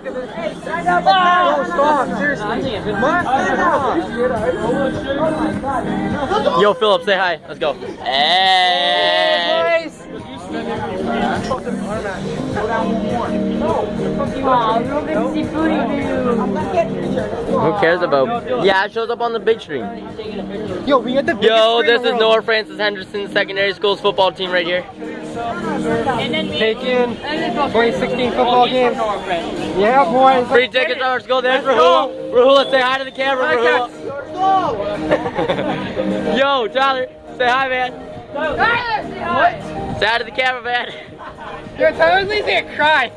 look at this. Oh, stop, seriously. Yo, Philip, say hi. Let's go. Hey. Who cares about? Yeah, it shows up on the big screen. Yo, we get the biggest Yo, screen this in the is world. Noah Francis Henderson Secondary School's football team right here. Taking 2016 football game. Yeah, boys. Free tickets, let's go there. Rahula. Rahula, say hi to the camera, Rahula. Yo, Tyler, say hi, man. Tyler, say hi. Say hi to the camera, man. Yo, Tyler's leaving a cry.